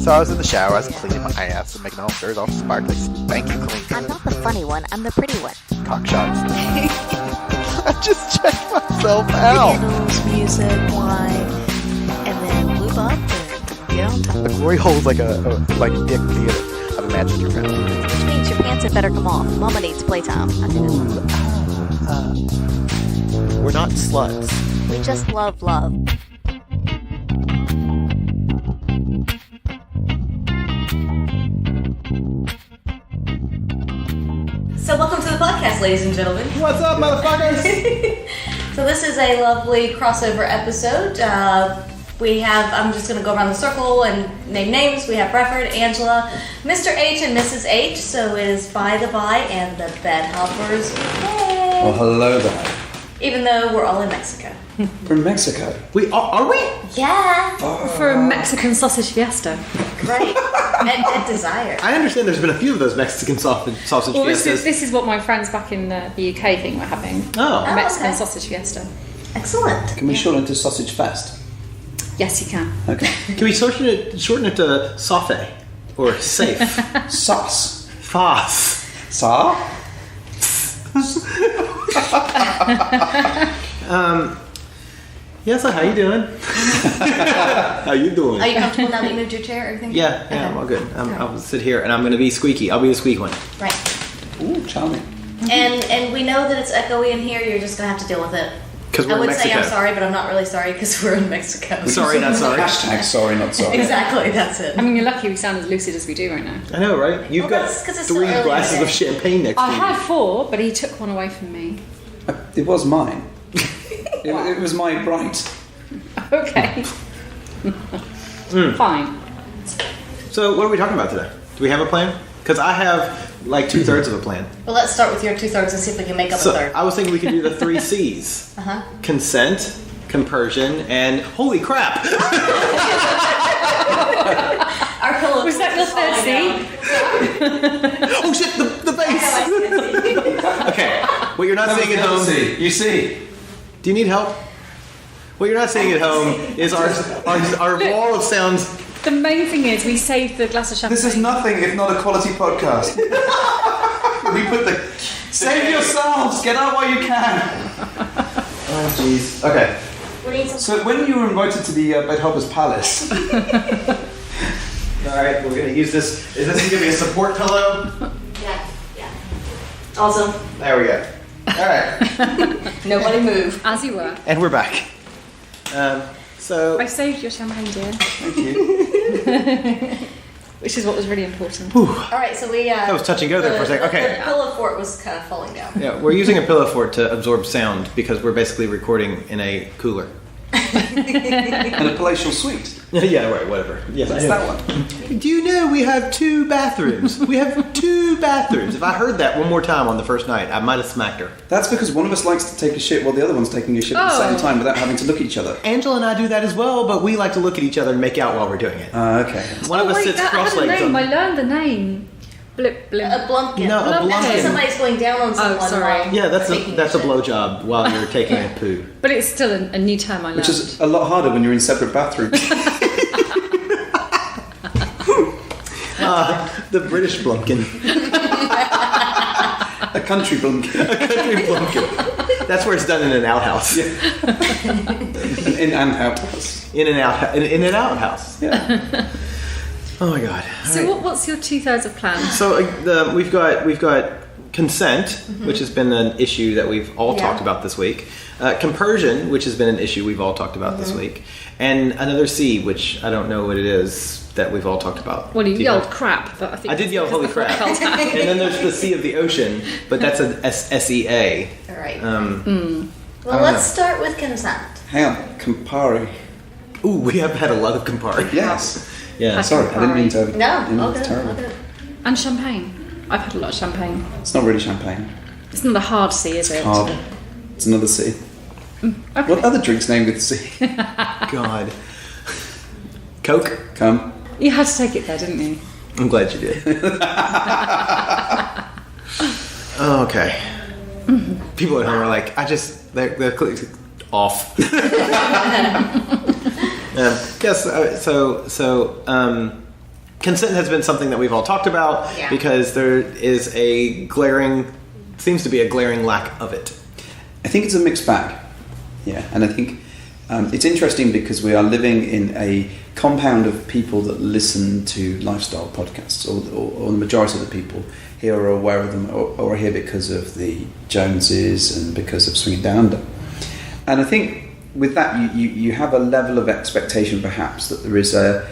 So I was in the shower, I was cleaning my ass and making all sure all sparkly, spanky clean. I'm not the funny one, I'm the pretty one. Cock shots. I just checked myself out. Candles, music, wine, and then lube up and get on top. The glory hole's like a dick theater. I've imagined your family. Which means your pants had better come off. Mama needs playtime. We're not sluts. We just love love. So welcome to the podcast, ladies and gentlemen. What's up, motherfuckers? So this is a lovely crossover episode. I'm just going to go around the circle and name names. We have Brefford, Angela, Mr. H, and Mrs. H. So it is By the By and the Bedhoppers. Hey! Well, hello there. Even though we're all in Mexico. From Mexico. Are we? Yeah. For a Mexican sausage fiesta. Right. At Desire. I understand there's been a few of those Mexican sausage Well, fiestas. this is what my friends back in the UK think we're having. Oh. A Mexican okay. sausage fiesta. Excellent. Can we shorten it to sausage fest? Yes, you can. Okay. Can we shorten it to safe or safe? Sauce. Fas. Sa? Yeah, so how you doing? How you doing? Are you comfortable now that you moved your chair? Everything? Yeah, Okay. I'm all good. I'll sit here and I'm going to be squeaky. I'll be the squeak one. Right. Ooh, charming. And we know that it's echoey in here. You're just going to have to deal with it. Because we're I would in say Mexico. I'm sorry, but I'm not really sorry because we're in Mexico. Sorry, not sorry. Hashtag sorry, not sorry. Exactly, that's it. I mean, you're lucky we sound as lucid as we do right now. I know, right? You've Well, got that's 'cause it's so 3 early in the glasses day. of champagne next to I you. had 4, but he took one away from me. It was mine. It was my right. Okay. Fine. So, what are we talking about today? Do we have a plan? Because I have like 2/3 of a plan. Well, let's start with your 2/3 and see if we can make up So, a third. I was thinking we could do the 3 C's. Uh-huh. Consent, compersion, and holy crap! Our pillow. Was that your third C? Oh shit, the bass! Okay, what you're not seeing at home... You see. Do you need help? What you're not seeing at home is our wall of sounds. The main thing is we saved the glass of champagne. This is nothing if not a quality podcast. We put the... Save yourselves! Get out while you can! Oh jeez. Okay. We need some. So when you were invited to the Bedhoppers Palace... Alright, we're gonna use this. Is this gonna be a support pillow? Yeah. Also, There we go. Alright. nobody move. As you were. And we're back. So... I saved your champagne, dear. Thank you. Which is what was really important. All right, so we. That was touch and go there for a second. Okay. The pillow fort was kind of falling down. Yeah, we're using a pillow fort to absorb sound because we're basically recording in a cooler. And a palatial suite. Yeah, right, whatever. Yes, What's that one? Do you know we have 2 bathrooms? We have 2 bathrooms. If I heard that one more time on the first night, I might have smacked her. That's because one of us likes to take a shit while the other one's taking a shit at the same time without having to look at each other. Angela and I do that as well, but we like to look at each other and make out while we're doing it. Okay. One of us sits that had a cross-legged name. on... I learned the name. Blip, blim. A blumpkin. No, a Blumpkin. blumpkin. Somebody's going down on someone. sorry. while Yeah, that's taking a shit. blowjob while you're taking a poo. But it's still a new term I learned. Which is a lot harder when you're in separate bathrooms. The British blumpkin. A country blumpkin. A country blumpkin. That's where it's done in an outhouse. An in and out house. In and outhouse. Yeah. Oh my god. So what's your 2/3 of plan? So we've got consent, which has been an issue that we've all Yeah. talked about this week. Compersion, which has been an issue we've all talked about this week, and another C, which I don't know what it is that we've all talked about. Well, you Do yelled know? crap, but I think I did yell holy crap. Felt happy. And then there's the Sea of the Ocean, but that's an SEA. All right. Um, Well, let's start with consent. Hang on. Campari. Ooh, we have had a lot of Campari. Yes. Yeah. Sorry, I didn't mean to. No, It's okay. terrible. Okay. And champagne. I've had a lot of champagne. It's not really champagne. It's not a hard C, is it? Hard. It's another C. Okay. What other drinks named with C? God. Coke? Come. You had to take it there, didn't you? I'm glad you did. Okay. People at home are like, they're off. Yes. consent has been something that we've all talked about Yeah. because there is seems to be a glaring lack of it. I think it's a mixed bag. Yeah, and I think it's interesting because we are living in a compound of people that listen to lifestyle podcasts, or the majority of the people here are aware of them, or are here because of the Joneses and because of Swinging Down Under. And I think with that, you have a level of expectation, perhaps, that there is a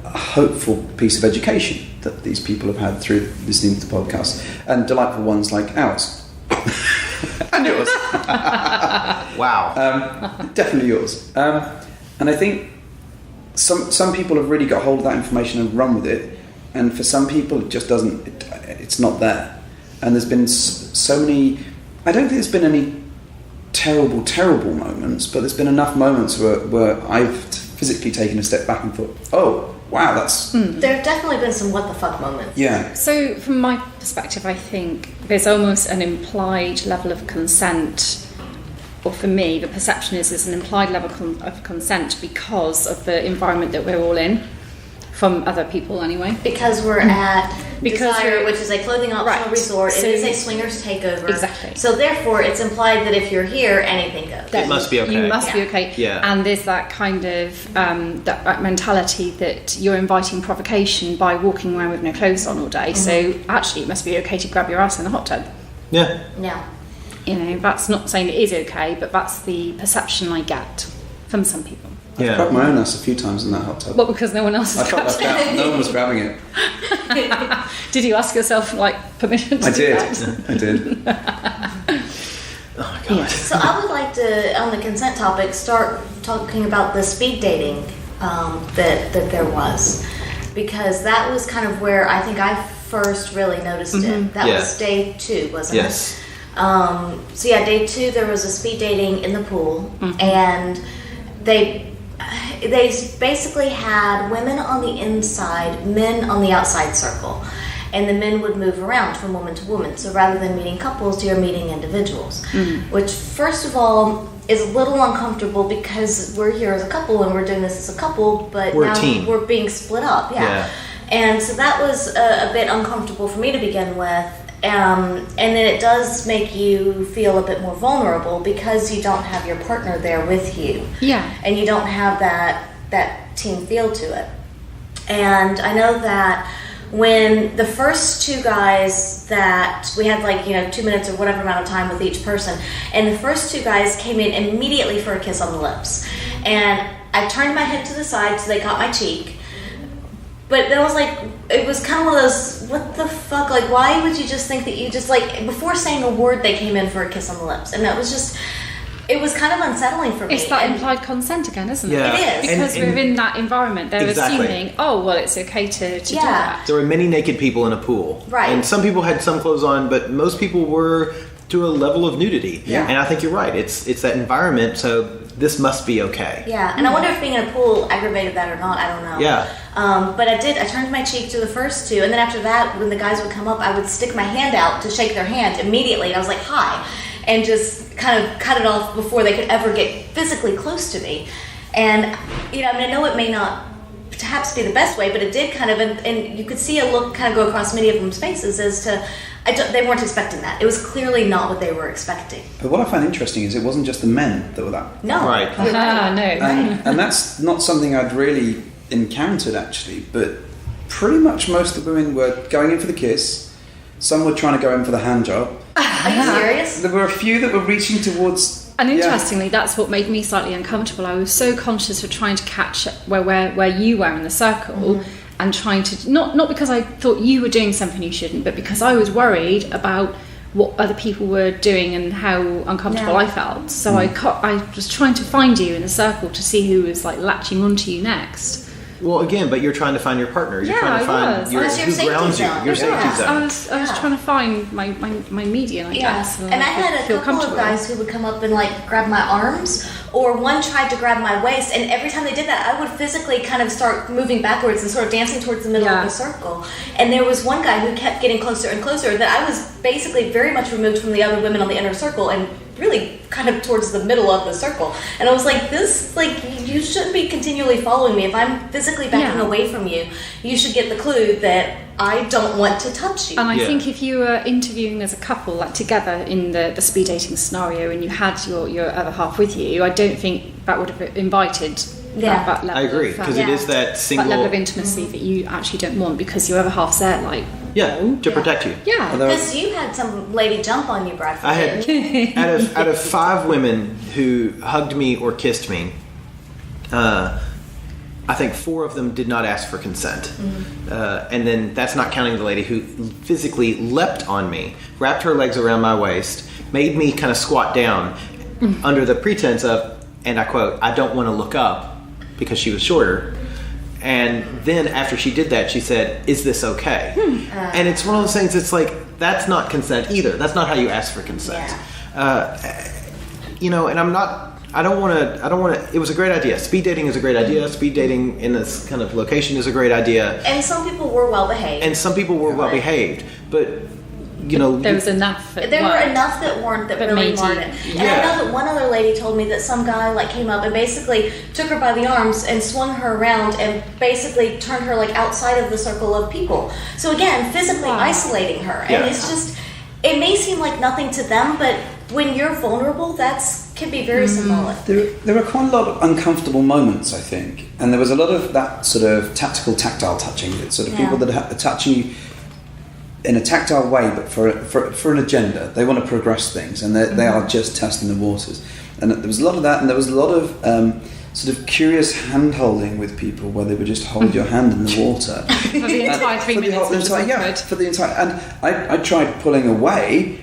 hopeful piece of education that these people have had through listening to the podcast, and delightful ones like ours. And yours. Wow. Definitely yours. And I think some people have really got hold of that information and run with it, and for some people it just doesn't, it's not there. And there's been so many, I don't think there's been any terrible moments, but there's been enough moments where I've physically taken a step back and thought, oh wow, that's... There have definitely been some what the fuck moments. Yeah. So from my perspective, I think there's almost an implied level of consent, or for me, the perception is there's an implied level of consent because of the environment that we're all in, from other people anyway. Because we're at Because Desire, we're- which is a clothing optional Right. resort. So- It is a swingers takeover. Exactly. So therefore, it's implied that if you're here, anything goes. It must be okay. You must be Yeah. okay. Yeah. And there's that kind of that mentality that you're inviting provocation by walking around with no clothes on all day. So actually, it must be okay to grab your ass in a hot tub. Yeah. Yeah. You know, that's not saying it is okay, but that's the perception I get from some people. I've grabbed my own ass a few times in that hot tub. Well, because no one else I has felt grabbed left it. out. No one was grabbing it. Did you ask yourself like permission to I do did. that? I did. Oh my god. So I would like to, on the consent topic, start talking about the speed dating that there was, because that was kind of where I think I first really noticed it. That Yeah. was day 2, wasn't Yes. it? So yeah, day 2 there was a speed dating in the pool, and they basically had women on the inside, men on the outside circle, and the men would move around from woman to woman. So rather than meeting couples, you're meeting individuals, which first of all is a little uncomfortable because we're here as a couple and we're doing this as a couple, but We're a now team. we're being split up. Yeah. And so that was a bit uncomfortable for me to begin with. And then it does make you feel a bit more vulnerable because you don't have your partner there with you. Yeah. And you don't have that team feel to it. And I know that when the first 2 guys that we had 2 minutes or whatever amount of time with each person, and the first 2 guys came in immediately for a kiss on the lips. And I turned my head to the side so they caught my cheek. But then I was like, it was kind of one of those, what the fuck? Like, why would you just think that you just, before saying a word, they came in for a kiss on the lips? And that was just, it was kind of unsettling for me. It's that And- implied consent again, isn't Yeah. it? It is. Because And- we're in that environment. They're Exactly. assuming, oh, well, it's okay to do Yeah. that. There were many naked people in a pool. Right. And some people had some clothes on, but most people were to a level of nudity. Yeah. And I think you're right. It's that environment, so this must be okay. Yeah, and I wonder if being in a pool aggravated that or not. I don't know. Yeah. But I turned my cheek to the first 2, and then after that, when the guys would come up, I would stick my hand out to shake their hand immediately, and I was like, hi, and just kind of cut it off before they could ever get physically close to me. And, I know it may not perhaps be the best way, but it did kind of, and you could see a look kind of go across many of them's faces as to, they weren't expecting that. It was clearly not what they were expecting. But what I find interesting is it wasn't just the men that were that. No. Right. You're right. No. And that's not something I'd really encountered actually, but pretty much most of the women were going in for the kiss. Some were trying to go in for the hand job. Are you serious? There were a few that were reaching towards. And yeah. interestingly, that's what made me slightly uncomfortable. I was so conscious of trying to catch where you were in the circle, and trying to not because I thought you were doing something you shouldn't, but because I was worried about what other people were doing and how uncomfortable Yeah. I felt. So I was trying to find you in the circle to see who was latching onto you next. Well, again, but you're trying to find your partner. You're Yeah, trying to I find was. your, That's your who safety grounds you. zone. Your It safety was. zone. I was Yeah. trying to find my median, I guess. And I had a feel couple of comfortable. guys who would come up and grab my arms, or one tried to grab my waist, and every time they did that, I would physically kind of start moving backwards and sort of dancing towards the middle Yeah. of the circle. And there was one guy who kept getting closer and closer that I was basically very much removed from the other women on the inner circle and really kind of towards the middle of the circle. And I was like, this, like, you shouldn't be continually following me. If I'm physically backing away from you, you should get the clue that I don't want to touch you. And I think if you were interviewing as a couple, like together in the speed dating scenario, and you had your other half with you, I don't think that would have invited that level. I agree, because it is that single... That level of intimacy that you actually don't want, because your other half's there, like... to protect you. Yeah. Because you had some lady jump on you, Bradford. I had out of 5 women who hugged me or kissed me, I think 4 of them did not ask for consent. And then that's not counting the lady who physically leapt on me, wrapped her legs around my waist, made me kind of squat down under the pretense of, and I quote, I don't want to look up, because she was shorter. And then after she did that, she said, is this okay? And it's one of those things, it's like, that's not consent either. That's not how you ask for consent. And I don't want to, it was a great idea. Speed dating is a great idea. Speed dating in this kind of location is a great idea. And some people were well behaved. But, there was enough. There were enough that weren't, that really weren't. And I know that one other lady told me that some guy like came up and basically took her by the arms and swung her around and basically turned her like outside of the circle of people. So again, physically isolating her. And it's just, it may seem like nothing to them, but when you're vulnerable, can be very symbolic. There were quite a lot of uncomfortable moments, I think, and there was a lot of that sort of tactile touching. It's sort of people that are touching you in a tactile way, but for an agenda. They want to progress things, and they are just testing the waters. And there was a lot of that, and there was a lot of sort of curious hand-holding with people, where they would just hold your hand in the water for the entire 3 minutes. For the entire. And I tried pulling away,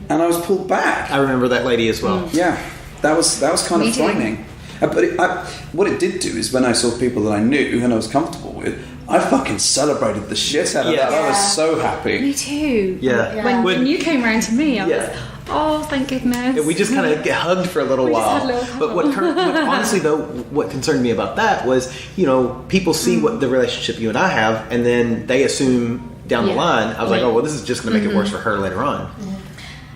and I was pulled back. I remember that lady as well. Yeah, that was kind of frightening. But what it did do is, when I saw people that I knew and I was comfortable with, I fucking celebrated the shit out of that. I was so happy. Me too. Yeah. When you came around to me, I was, oh, thank goodness. We just kind of get hugged for a little while. But what honestly though, what concerned me about that was, people see what the relationship you and I have, and then they assume down the line. I was like, oh well, this is just going to make it worse for her later on.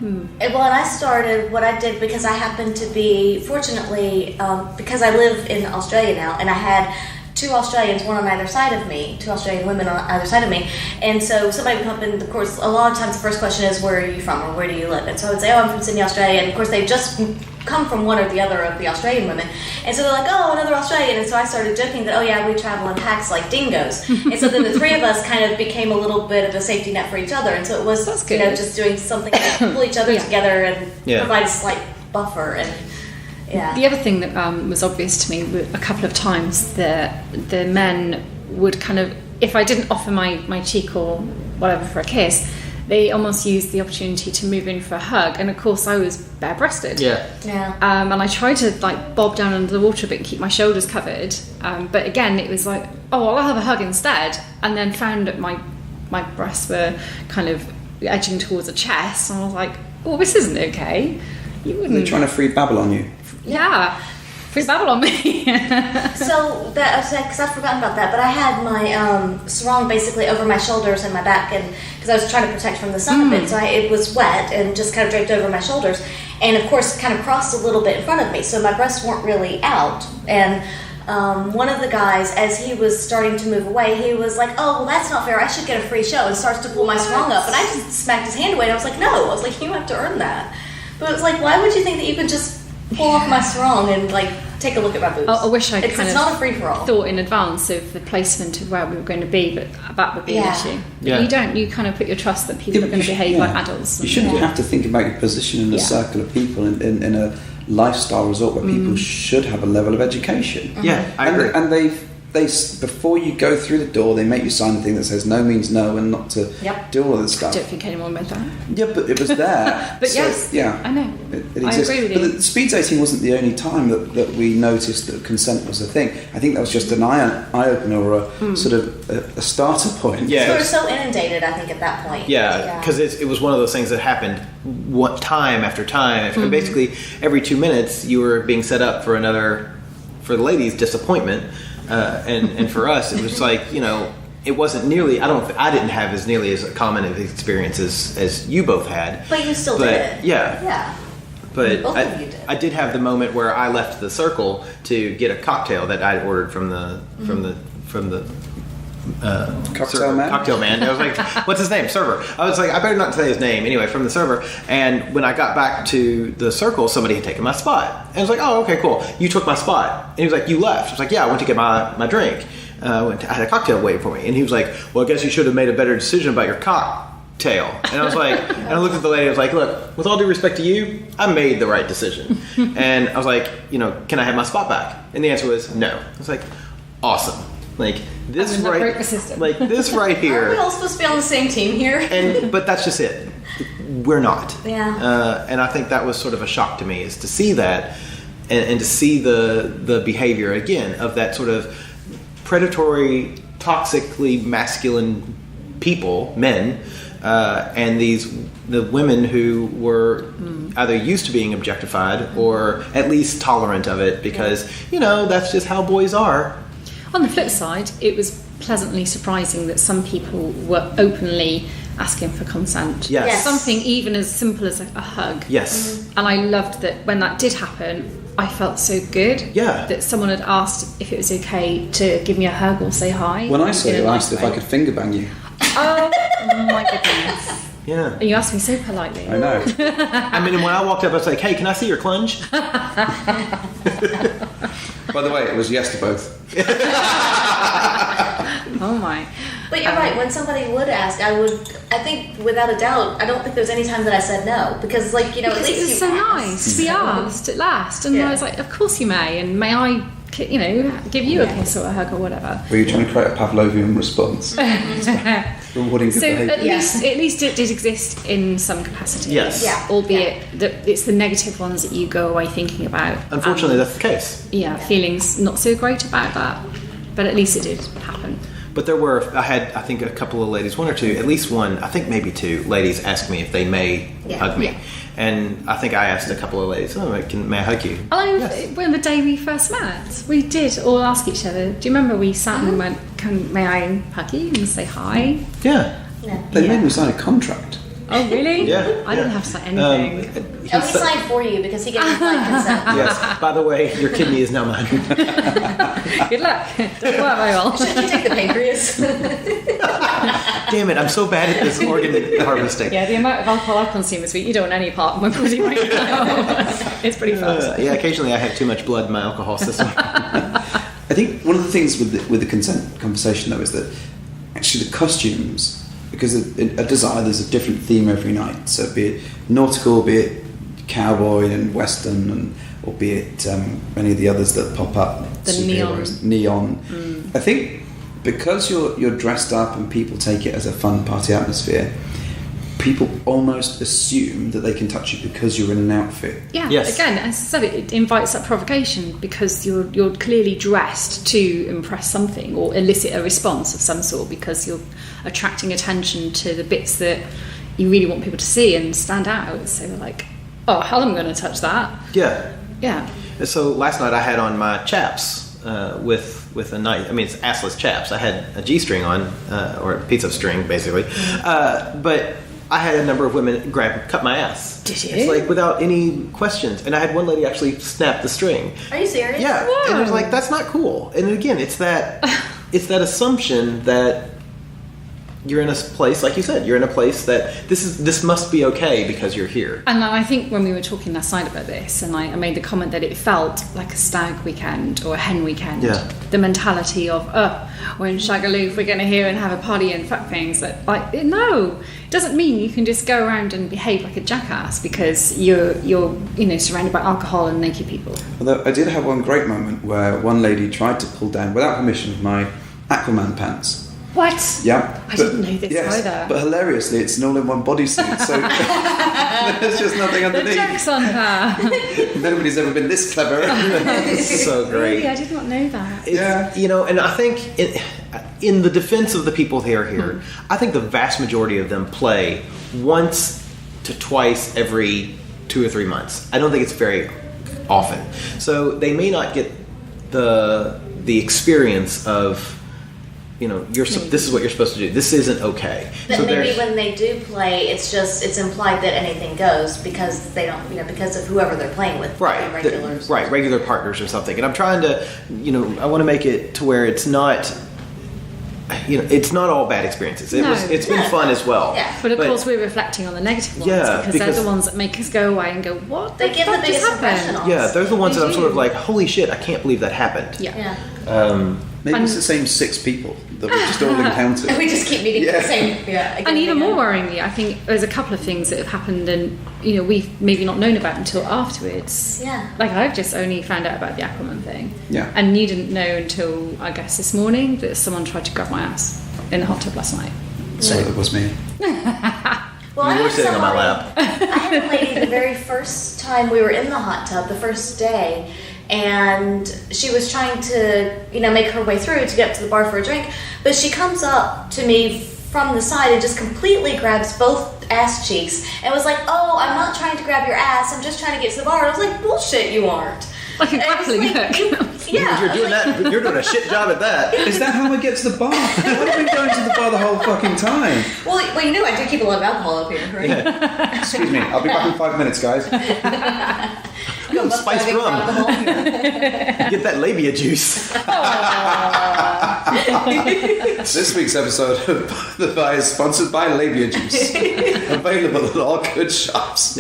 Well, and I started, what I did, because I happened to be, fortunately, because I live in Australia now, and I had 2 Australians, one on either side of me, 2 Australian women on either side of me. And so somebody would come up, and of course, a lot of times the first question is, where are you from, or where do you live? And so I would say, oh, I'm from Sydney, Australia. And of course, they've just come from one or the other of the Australian women. And so they're like, oh, another Australian. And so I started joking that, oh yeah, we travel in packs like dingoes. And so then the 3 of us kind of became a little bit of a safety net for each other. And so it was, just doing something to pull each other together and provide a slight buffer. And the other thing that was obvious to me a couple of times, the men would kind of, if I didn't offer my cheek or whatever for a kiss, they almost used the opportunity to move in for a hug. And of course, I was bare-breasted. And I tried to like bob down under the water a bit and keep my shoulders covered. But again, it was like, oh, I'll have a hug instead. And then found that my breasts were kind of edging towards a chest. And I was like, oh, this isn't okay. You wouldn't. They're trying to free Babylon you. Yeah. Free Babylon me. So that, because I'd forgotten about that, but I had my sarong basically over my shoulders and my back, and because I was trying to protect from the sun a bit, so it was wet and just kind of draped over my shoulders, and of course kind of crossed a little bit in front of me, so my breasts weren't really out. And one of the guys, as he was starting to move away, he was like, oh, well, that's not fair, I should get a free show, and starts to pull my sarong up, and I just smacked his hand away, and I was like, no, I was like, you have to earn that. But it was like, why would you think that you could just pull off my sarong and like take a look at my boobs? I wish I'd it's not a free-for-all. Thought in advance of the placement of where we were going to be, but that would be an issue. Yeah. You don't. You kind of put your trust that people are going to behave like adults. You shouldn't have to think about your position in a circle of people in a lifestyle resort where people should have a level of education. Yeah, I agree. And they before you go through the door, they make you sign a thing that says no means no, and not to do all of this stuff. I don't think anyone read that. Yeah, but it was there. But yes, I know. It exists. I agree with you. But the speed dating wasn't the only time that we noticed that consent was a thing. I think that was just an eye-opener or a sort of a starter point. Yeah. We were so inundated, I think, at that point. Yeah, because it was one of those things that happened time after time. Mm-hmm. Basically, every 2 minutes, you were being set up for the ladies' disappointment. And for us, it was like, it wasn't nearly. I didn't have as nearly as common of experiences as you both had. But you still did. Yeah. But Both of you did. I did have the moment where I left the circle to get a cocktail that I ordered from the Cocktail server. man? Cocktail man. I was like, what's his name? Server. I was like, I better not say his name. Anyway, from the server. And when I got back to the circle, somebody had taken my spot. And I was like, oh, okay, cool. You took my spot. And he was like, you left. I was like, yeah, I went to get my drink. I had a cocktail waiting for me. And he was like, well, I guess you should have made a better decision about your cocktail. And I was like, and I looked at the lady. I was like, look, with all due respect to you, I made the right decision. And I was like, can I have my spot back? And the answer was no. I was like, awesome. Like this I'm gonna right, break the system. like this right Aren't we here. all supposed to be on the same team here? But that's just it. We're not. Yeah. And I think that was sort of a shock to me, is to see that, and to see the behavior again of that sort of predatory, toxically masculine people, men, and the women who were either used to being objectified or at least tolerant of it, because that's just how boys are. On the flip side, it was pleasantly surprising that some people were openly asking for consent. Yes. Yes. Something even as simple as a hug. Yes. And I loved that when that did happen, I felt so good. Yeah. That someone had asked if it was okay to give me a hug or say hi. When I saw in a you, I nice asked if way. I could finger bang you. Oh my goodness. Yeah. And you asked me so politely. I know. I mean, when I walked up, I was like, hey, can I see your clunge? By the way, it was yes to both. Oh my. But you're right. When somebody would ask, I think without a doubt, I don't think there's any time that I said no, because at Because least it was you so asked. nice to be asked at last. And Yeah. I was like, of course you may. And may I, give you a kiss or a hug or whatever. Were you trying to create a Pavlovian response? Rewarding good So behaviour. at least it did exist in some capacity. Yes. Yeah. Albeit that it's the negative ones that you go away thinking about. Unfortunately, And, that's the case. feelings not so great about that. But at least it did happen. But I had, I think, a couple of ladies, one or two, at least one, I think maybe two ladies ask me if they may hug me. Yeah. And I think I asked a couple of ladies, may I hug you? When the day we first met, we did all ask each other. Do you remember we sat and went, may I hug you and say hi? Yeah. Yeah. They made me sign a contract. Oh, really? Yeah, I didn't yeah. have to say anything. Oh, he signed for you because he gave me blind consent. Yes. By the way, your kidney is now mine. Good luck. Doesn't work very well. Should you take the pancreas? Damn it, I'm so bad at this organ harvesting. Yeah, the amount of alcohol I consume this week, you don't want any part of my body right now. It's pretty fast. Yeah, occasionally I have too much blood in my alcohol system. I think one of the things with the consent conversation, though, is that actually the costumes, because a desire, there's a different theme every night. So be it nautical, be it cowboy and western, or be it any of the others that pop up. The superheroes, neon. I think because you're dressed up and people take it as a fun party atmosphere, people almost assume that they can touch you because you're in an outfit. Yeah, Yes. again, as I said, it invites that provocation because you're clearly dressed to impress something or elicit a response of some sort because you're attracting attention to the bits that you really want people to see and stand out. So we're like, oh, hell, I'm going to touch that. Yeah. Yeah. So last night I had on my chaps with a nice, I mean, it's assless chaps. I had a G-string on, or a piece of string, basically. But I had a number of women cut my ass. Did you? It's like without any questions. And I had one lady actually snap the string. Are you serious? Yeah. Whoa. And it was like, that's not cool. And again, it's that assumption that you're in a place, like you said, you're in a place that this must be okay because you're here. And I think when we were talking last night about this, and I made the comment that it felt like a stag weekend or a hen weekend. Yeah. The mentality of, we're in Shagaloo, we're going to hear and have a party and fuck things. That, no, it doesn't mean you can just go around and behave like a jackass because you're surrounded by alcohol and naked people. Although I did have one great moment where one lady tried to pull down, without permission, my Aquaman pants. What? Yeah. I didn't know this either. But hilariously, it's an all-in-one bodysuit, so there's just nothing The underneath. joke's on her. Nobody's ever been this clever. It's so great. Really, I did not know that. Yeah. And I think in the defense of the people who are here, I think the vast majority of them play once to twice every 2 or 3 months. I don't think it's very often. So they may not get the experience of this is what you're supposed to do. This isn't okay. But So maybe there's- when they do play, it's implied that anything goes because they don't, because of whoever they're playing with. right, Regulars. right, regular partners or something. And I'm trying to, I want to make it to where it's not, it's not all bad experiences. It's been fun as well. Yeah. But of course, we're reflecting on the negative ones Yeah, because they're because- the ones that make us go away and go, "What? They give the fuck just biggest impression happened?" on Yeah, us. they're the ones They that I'm sort of do. like, holy shit, I can't believe that happened. Yeah. Yeah. Maybe it's the same 6 people that we just all encountered. And we just keep meeting the same. Yeah. Again, And even again. more worryingly, I think there's a couple of things that have happened and, we've maybe not known about until afterwards. Yeah. Like, I've just only found out about the Aquaman thing. Yeah. And you didn't know until, I guess, this morning that someone tried to grab my ass in the hot tub last night. So it was me. Well, I You were had sitting on my somebody- lap. I had a lady the very first time we were in the hot tub, the first day, and she was trying to, make her way through to get to the bar for a drink, but she comes up to me from the side and just completely grabs both ass cheeks and was like, "Oh, I'm not trying to grab your ass, I'm just trying to get to the bar." And I was like, "Bullshit, you aren't." Like a And it's grappling like, hook. Yeah. You're doing that. You're doing a shit job at that. Is that how I get to the bar? I've been going to the bar the whole fucking time. Well, you know I do keep a lot of alcohol up here, right? Excuse me, I'll be back in 5 minutes, guys. Go Spiced bug rum. around the hole. Get that labia juice. This week's episode of The Bar is sponsored by Labia Juice. Available at all good shops.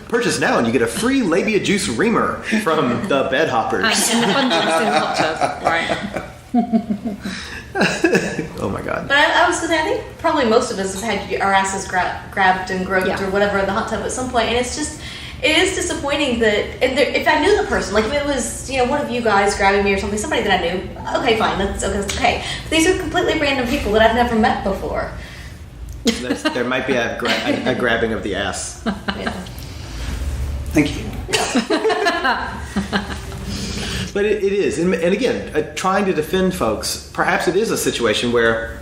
Purchase now and you get a free labia juice reamer from the Bed Hoppers. And abundance in the hot tub. Right. Oh my god. But I was going to say, I think probably most of us have had our asses grabbed and groped Yeah. or whatever in the hot tub at some point, and it's just, it is disappointing that, and if I knew the person, like if it was, one of you guys grabbing me or something, somebody that I knew, okay, fine, that's okay. But these are completely random people that I've never met before. There might be a grabbing of the ass. Yeah. Thank you. But it is. And again, trying to defend folks, perhaps it is a situation where,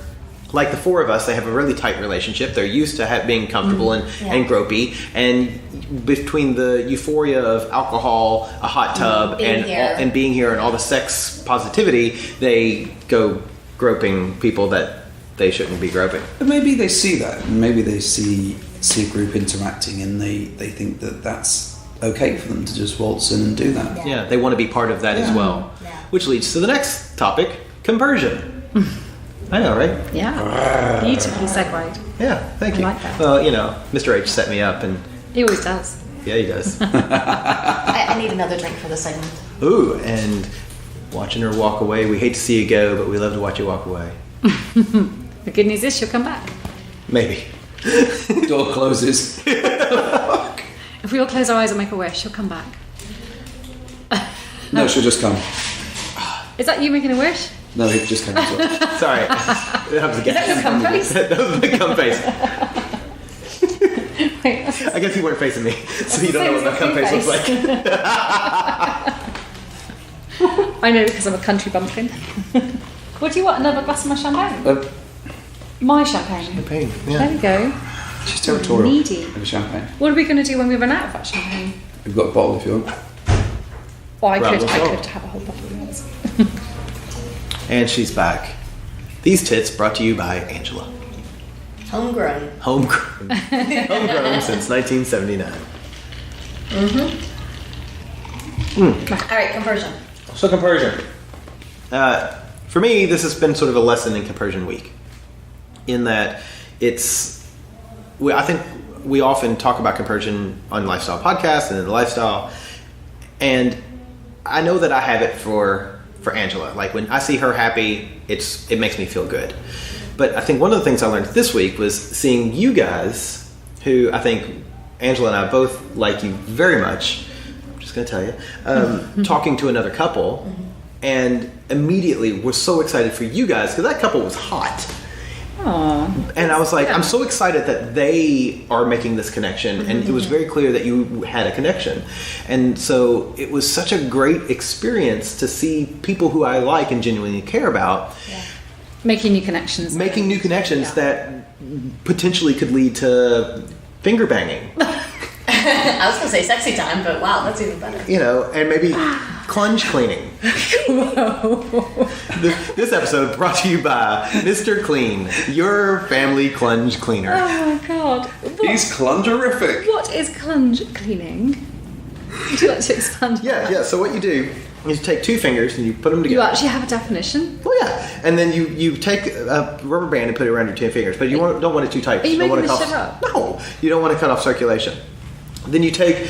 like the four of us, they have a really tight relationship. They're used to being comfortable and gropey. And between the euphoria of alcohol, a hot tub, Being here. being here and all the sex positivity, they go groping people that they shouldn't be groping. But maybe they see that, and maybe they see a group interacting, and they think that that's okay for them to just waltz in and do that. Yeah, they want to be part of that as well. Yeah. Which leads to the next topic, compersion. I know, right? Yeah. Beautifully segued. Yeah, thank you. like that. Well, Mr. H set me up, and He always does. yeah, he does. I need another drink for this segment. Ooh, and watching her walk away. We hate to see you go, but we love to watch you walk away. The good news is she'll come back. Maybe. Door closes. If we all close our eyes and make a wish, she'll come back. No, she'll just come. Is that you making a wish? No, he just came as well. Sorry. That was a guess. Is that your cum face? That was the cum face. Wait, that's I guess you weren't facing me, so you don't know what my cum face looks like. I know because I'm a country bumpkin. What do you want? Another glass of my champagne? My champagne. Pain. There Yeah. we go. She's territorial. Needy. Of champagne. What are we going to do when we run out of that champagne? We've got a bottle if you want. Well, I Well, could we'll go. have a whole bottle of yours. And she's back. These tits brought to you by Angela. Homegrown. Homegrown. Homegrown since 1979. All right, compersion. So compersion. For me, this has been sort of a lesson in compersion week. In that I think we often talk about compersion on Lifestyle Podcast and in the Lifestyle. And I know that I have it for Angela. Like when I see her happy, it makes me feel good. But I think one of the things I learned this week was seeing you guys, who I think Angela and I both like you very much. I'm just going to tell you, talking to another couple, and immediately was so excited for you guys because that couple was hot. Aww. And I was like, I'm so excited that they are making this connection. And it was very clear that you had a connection. And so it was such a great experience to see people who I like and genuinely care about Making new connections. making new connections that potentially could lead to finger banging. I was going to say sexy time, but wow, that's even better. And maybe Clunge cleaning. This episode brought to you by Mr. Clean, your family clunge cleaner. Oh my god. He's clungerific. What is clunge cleaning? Would you like to expand on that? Yeah. So what you do is you take two fingers and you put them together. You actually have a definition? Well, yeah. And then you take a rubber band and put it around your 10 fingers, but you don't want it too tight. Are you don't want making to this shit up? No, you don't want to cut off circulation. Then you take.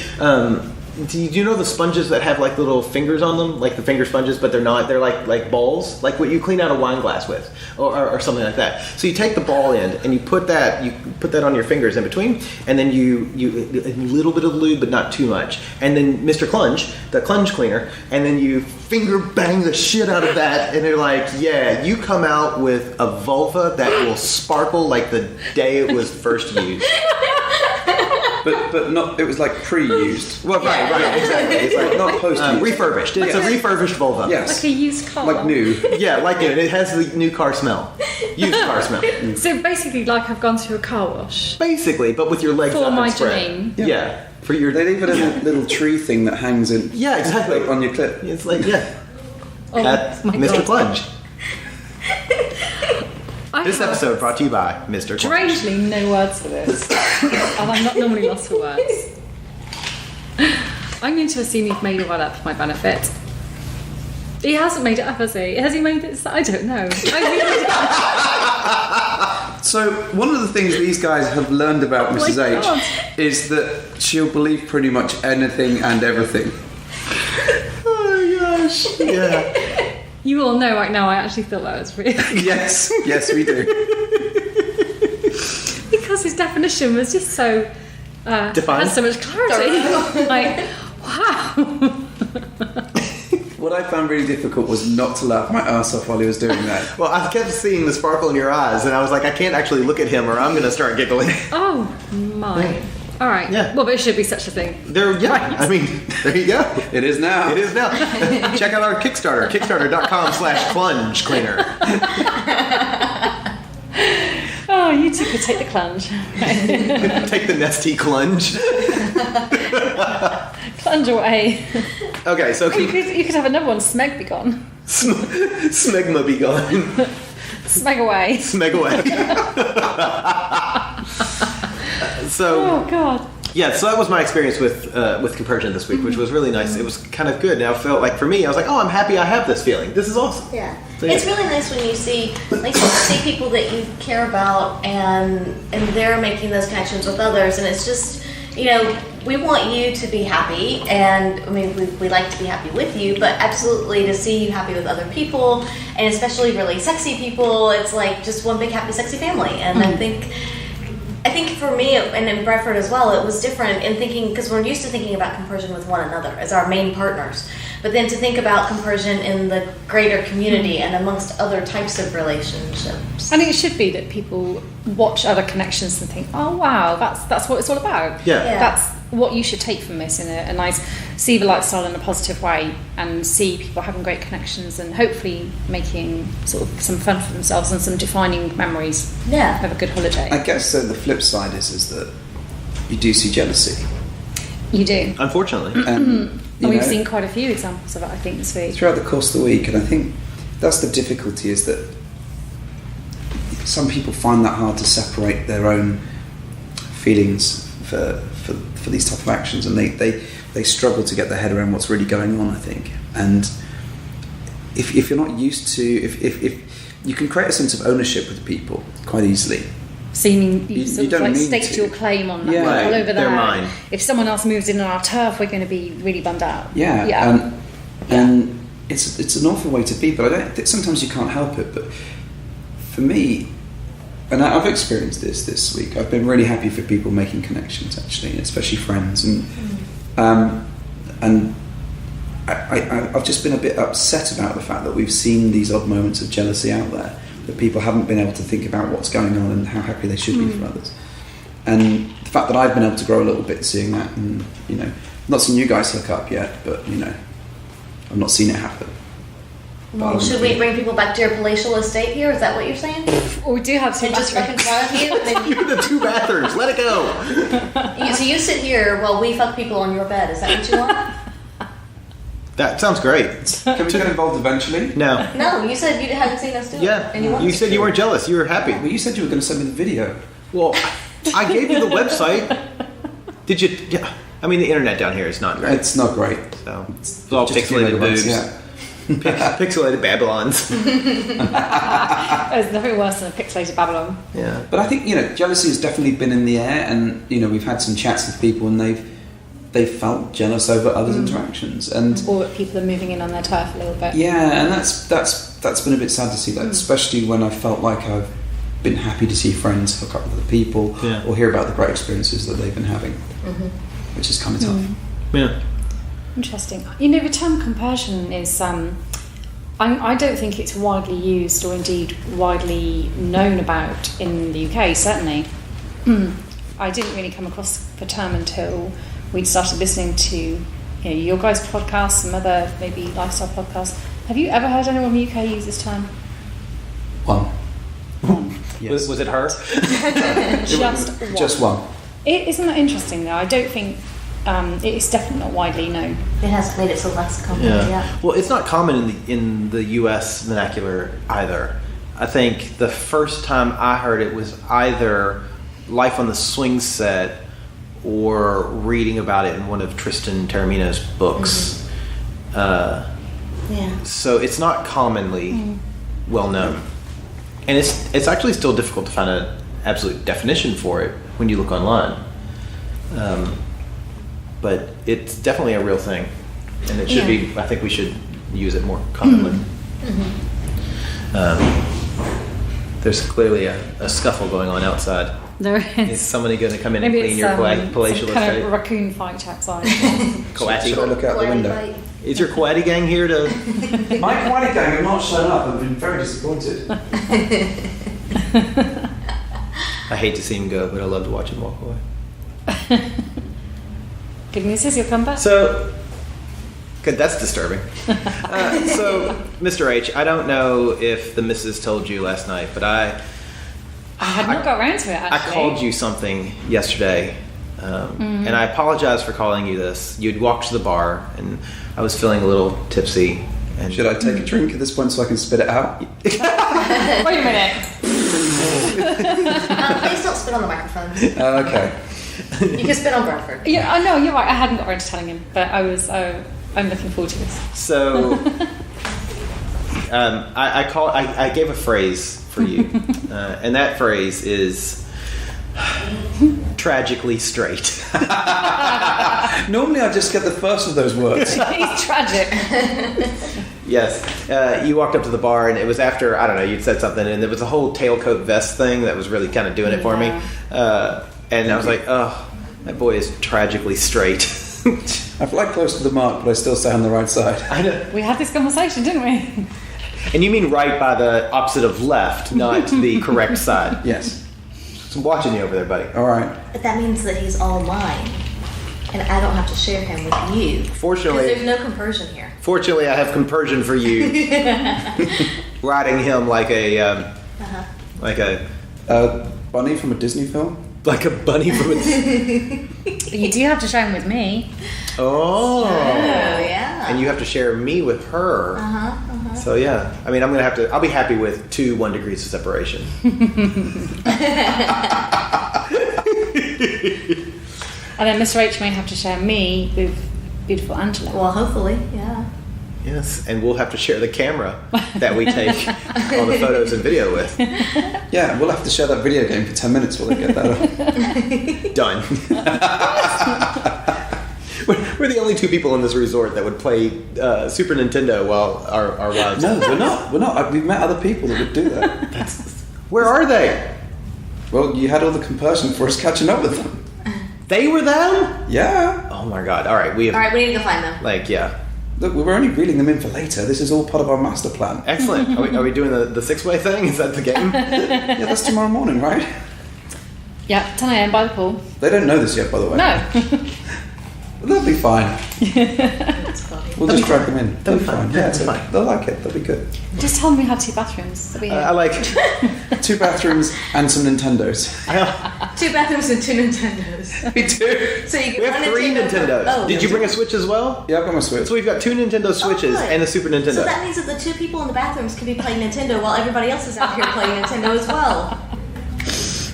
Do you know the sponges that have like little fingers on them, like the finger sponges, but they're not? They're like balls, like what you clean out a wine glass with, or something like that. So you take the ball end and you put that on your fingers in between, and then you a little bit of lube, but not too much. And then Mr. Clunge, the clunge cleaner, and then you finger bang the shit out of that, and they're like, yeah, you come out with a vulva that will sparkle like the day it was first used. But not. It was like pre-used. Well, right, exactly. It's like Not post-used. refurbished. It's a refurbished vulva. Yes. Like a used car. Like new. Yeah, like it. It has the new car smell. Used car smell. So basically, like I've gone to a car wash. Basically, but with your legs For out my and spread. Janine. Yeah. For your. They leave it in a little tree thing that hangs in. Yeah, exactly. Like on your clip. It's like, yeah. Oh That's my Mr. God. Clunge. This have episode brought to you by Mr. Clunge. strangely no words for this. And I'm not normally lost for words. I'm going to assume you've made a word up for my benefit. He hasn't made it up, has he? Has he made it? I don't know. So one of the things these guys have learned about my Mrs. H God. is that she'll believe pretty much anything and everything. Oh my gosh. Yeah. You all know right now I actually thought that was real. Yes, yes, we do. Because his definition was just so... Defined? Has so much clarity. Like, wow. What I found really difficult was not to laugh my ass off while he was doing that. Well, I kept seeing the sparkle in your eyes, and I was like, I can't actually look at him or I'm going to start giggling. Oh, my. All right. Yeah. Well, there should be such a thing. Yeah, I mean, there you go. It is now. It is now. Check out our Kickstarter, kickstarter.com/clunge cleaner. Oh, you two could take the plunge. Take the Nestea clunge. Plunge away. Okay, so You could have another one, Smeg be gone. smegma be gone. Smeg away. Smeg away. So Oh, God. yeah, so that was my experience with Compersion this week, which was really nice. It was kind of good. And I felt like, for me, I was like, oh, I'm happy I have this feeling. This is awesome. Yeah. So, yeah. It's really nice when you see people that you care about and they're making those connections with others, and it's just, we want you to be happy, and I mean we like to be happy with you, but absolutely to see you happy with other people, and especially really sexy people, it's like just one big happy sexy family. And I think for me, and in Bradford as well, it was different in thinking, because we're used to thinking about Compersion with one another as our main partners. But then to think about Compersion in the greater community and amongst other types of relationships. And it should be that people watch other connections and think, oh, wow, that's what it's all about. Yeah. That's what you should take from this in a nice, see the lifestyle in a positive way and see people having great connections and hopefully making sort of some fun for themselves and some defining memories Yeah. of a good holiday. I guess the flip side is that you do see jealousy. You do. Unfortunately. And And we've seen quite a few examples of it, I think, this week. throughout the course of the week, and I think that's the difficulty, is that some people find that hard to separate their own feelings for these type of actions, and they struggle to get their head around what's really going on, I think. And if you're not used to, if you can create a sense of ownership with people quite easily. Seeming You sort don't of like need staked to. your claim on that, Yeah. all over They're there. mine. If someone else moves in on our turf, we're going to be really bummed out. Yeah. And it's an awful way to be, but I don't think sometimes you can't help it. But for me, and I've experienced this week, I've been really happy for people making connections, actually, especially friends, and I've just been a bit upset about the fact that we've seen these odd moments of jealousy out there, that people haven't been able to think about what's going on and how happy they should be for others. And the fact that I've been able to grow a little bit seeing that, and not seen you guys hook up yet, but I've not seen it happen. Well, should we bring people back to your palatial estate here? Is that what you're saying? Well, we do have some And just fuck in front of you? And then You're the two bathrooms. Let it go. so you sit here while we fuck people on your bed. Is that what you want? That sounds great. Can we get involved eventually? No. No, you said you hadn't seen us do it. Yeah. And you wanted You to said do you it. weren't jealous. You were happy. Well, you said you were going to send me the video. Well, I gave you the website. Did you? Yeah. I mean, the internet down here is not great. It's not great. So it's all Just a few pixelated megabytes, boobs. Pixelated Babylons. There's nothing worse than a pixelated Babylon. Yeah. But I think, jealousy has definitely been in the air, and we've had some chats with people, and they've felt jealous over others' interactions, and Or people are moving in on their turf a little bit. yeah, and that's been a bit sad to see, like, especially when I felt like I've been happy to see friends hook up with other people, Yeah. or hear about the great experiences that they've been having, which is kind of tough. Yeah. Interesting. The term compersion is, I don't think it's widely used or indeed widely known about in the UK, certainly. I didn't really come across the term until we'd started listening to your guys' podcasts, some other maybe lifestyle podcasts. Have you ever heard anyone in the UK use this term? One. Yes. Was it her? Just one. Isn't that interesting though? I don't think it's definitely not widely known. It hasn't made it so lexicon yet. Well, it's not common in the U.S. vernacular either. I think the first time I heard it was either Life on the Swing Set or reading about it in one of Tristan Taormino's books. So it's not commonly well known, and it's actually still difficult to find an absolute definition for it when you look online. But it's definitely a real thing, and it should be. I think we should use it more commonly. There's clearly a scuffle going on outside. There Is is. somebody going to come in Maybe and clean it's your palatial some kind of estate? raccoon fight outside. Coati. Should I look out the window? Is your Coati gang here to? My Quaddy gang have not shown up. I've been very disappointed. I hate to see him go, but I love to watch him walk away. Good news is you'll come back. So, good, that's disturbing. So, Mr. H, I don't know if the missus told you last night, but I had not got around to it, actually. I called you something yesterday, and I apologize for calling you this. You'd walked to the bar, and I was feeling a little tipsy. And Should I take a drink at this point so I can spit it out? Wait a minute. Please don't spit on the microphones. Okay. You can spit on Bradford. Yeah, I know, you're right. I hadn't got around to telling him, but I'm looking forward to this. So, I gave a phrase for you, and that phrase is tragically straight. Normally I just get the first of those words. He's tragic. Yes, you walked up to the bar, and it was after, I don't know, you'd said something, and there was a whole tailcoat vest thing that was really kind of doing it for me. And I was like, oh, that boy is tragically straight. I fly close to the mark, but I still stay on the right side. I know. We had this conversation, didn't we? And you mean right by the opposite of left, not the correct side. Yes. So I'm watching you over there, buddy. All right. But that means that he's all mine, and I don't have to share him with you. Because Fortunately, there's no compersion here. I have compersion for you. Riding him like a Bunny from a Disney film? like a bunny from a. But you do have to share him with me. Oh. Yeah. And you have to share me with her. So yeah, I mean, I'll be happy with 2 1 degrees of separation. And then Mr. H may have to share me with beautiful Angela. Well, hopefully, yeah. Yes, and we'll have to share the camera that we take all the photos and video with. Yeah, we'll have to share that video game for 10 minutes while they get that up. Done. We're the only 2 people in this resort that would play Super Nintendo while our wives. No, we're not. We've met other people that would do that. Where are they? Well, you had all the compersion for us catching up with them. They were them? Yeah. Oh my god! All right, we have. All right, we need to go find them. Like, yeah. Look, we were only reeling them in for later. This is all part of our master plan. Excellent. Are we doing the 6-way thing? Is that the game? Yeah, that's tomorrow morning, right? Yeah, 10 a.m. by the pool. They don't know this yet, by the way. No. But they'll be fine. That's funny. We'll just drag them in. They'll be fine. Yeah, It's fine. They'll like it. They'll be good. Just tell them we had 2 bathrooms. That'll be I like. 2 bathrooms and some Nintendos. 2 bathrooms and 2 Nintendos. We do. So you get We have one 3 Nintendos. Oh. Did you bring a Switch as well? Yeah, I've got my Switch. So we've got 2 Nintendo Switches good. and a Super Nintendo. So that means that the 2 people in the bathrooms can be playing Nintendo while everybody else is out here playing Nintendo as well.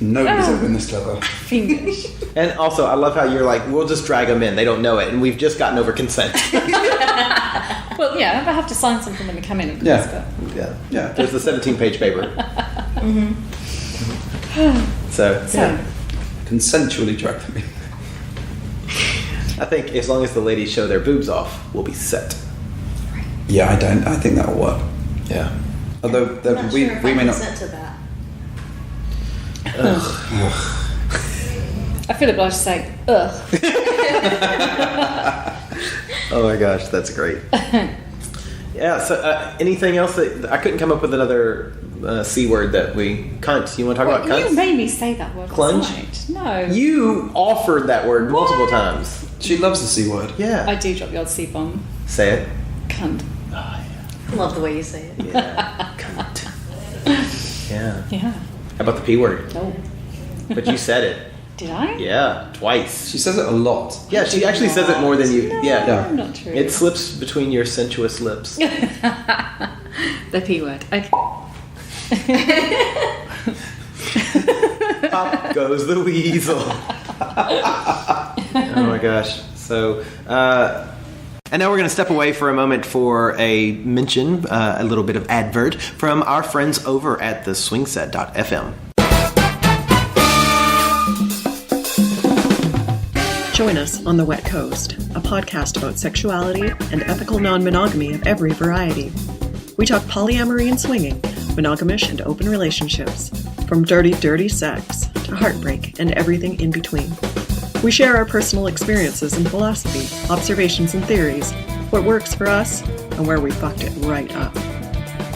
Nobody's ever been this clever. Fiendish. And also, I love how you're like, we'll just drag them in. They don't know it, and we've just gotten over consent. Well, yeah, I have to sign something when they come in, of course. Yeah. Yeah. Yeah. There's the 17-page paper. So, So, Consensually drag them in. I think as long as the ladies show their boobs off, we'll be set. Yeah, I think that'll work. Yeah. Although I'm not we sure if may I not. consent to that. I feel obliged to say, ugh. Oh my gosh, that's great. Yeah, so anything else that I couldn't come up with another C word that we cunt. You want to talk about cunts? You made me say that word. Clunge? last night. No. You offered that word multiple times. She loves the C word. Yeah. I do drop the odd C-bomb. Say it. Cunt. Oh, yeah. I love the way you say it. Yeah. Cunt. Yeah. Yeah. How about the P word? No. But you said it. Did I? Yeah, twice. She says it a lot. Yeah, she actually says it more than you. No, Yeah. not true. It slips between your sensuous lips. The P word. Okay. Pop goes the weasel. Oh my gosh. So, and now we're going to step away for a moment for a mention, a little bit of advert from our friends over at the swingset.fm. Join us on The Wet Coast, a podcast about sexuality and ethical non-monogamy of every variety. We talk polyamory and swinging, monogamish and open relationships, from dirty, dirty sex to heartbreak and everything in between. We share our personal experiences and philosophy, observations and theories, what works for us, and where we fucked it right up.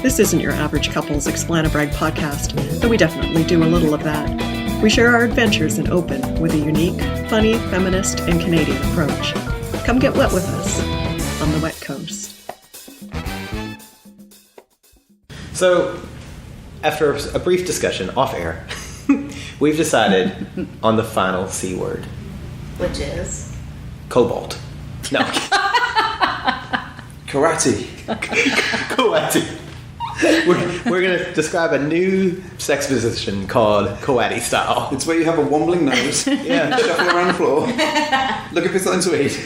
This isn't your average couple's explanabrag podcast, though we definitely do a little of that. We share our adventures in open with a unique, funny, feminist, and Canadian approach. Come get wet with us on the Wet Coast. So, after a brief discussion off air, we've decided on the final C word. Which is? Cobalt. No. Karate. Coati. We're going to describe a new sex position called Coati style. It's where you have a wobbling nose, Yeah. shuffle around the floor, looking for something to eat.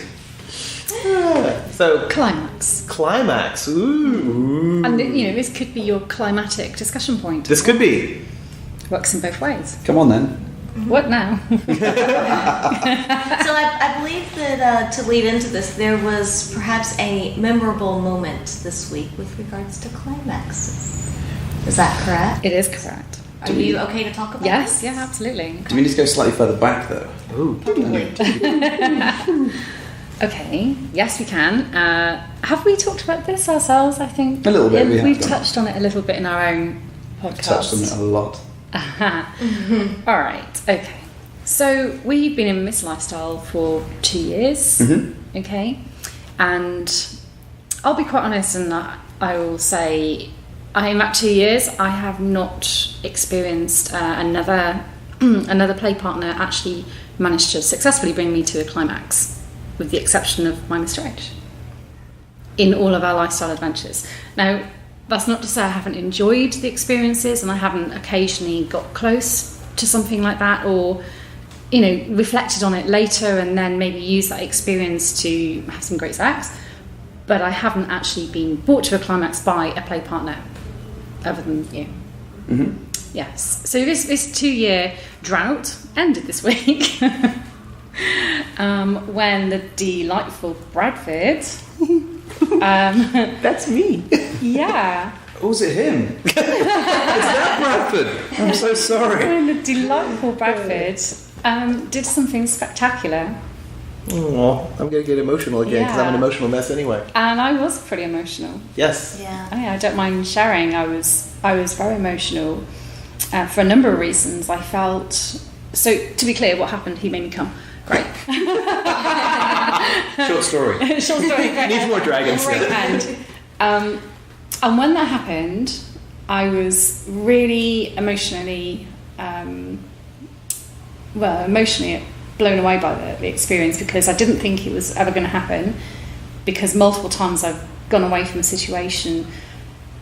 So, Climax. climax. Ooh. And, this could be your climatic discussion point. This could be. Works in both ways. Come on then. What now? So I believe that to lead into this, there was perhaps a memorable moment this week with regards to climaxes. Is that correct? It is correct. Are you okay to talk about Yes, this? yeah, absolutely. Do we need to go slightly further back though? Ooh. Probably. Okay, yes, we can. Have we talked about this ourselves, I think? A little bit, we have We've done. touched on it a little bit in our own podcast. Touched on it a lot. All right, okay. So we've been in this lifestyle for 2 years, okay? And I'll be quite honest and I will say, in that 2 years, I have not experienced another play partner actually managed to successfully bring me to a climax, with the exception of my Mr. H, in all of our lifestyle adventures. Now, that's not to say I haven't enjoyed the experiences and I haven't occasionally got close to something like that or, reflected on it later and then maybe used that experience to have some great sex. But I haven't actually been brought to a climax by a play partner other than you. Mm-hmm. Yes. So this 2-year drought ended this week when the delightful Bradford... That's me. Yeah. Oh, was it him? It's that Bradford. I'm so sorry. When the delightful Bradford did something spectacular. Oh, I'm going to get emotional again because I'm an Yeah. emotional mess anyway. And I was pretty emotional. Yes. Yeah. I don't mind sharing. I was very emotional for a number of reasons. I felt... So, to be clear, what happened? He made me come. Great. Short story. Short story. Great. Needs more dragons. Great end. And when that happened, I was really emotionally emotionally blown away by the experience, because I didn't think it was ever going to happen, because multiple times I've gone away from a situation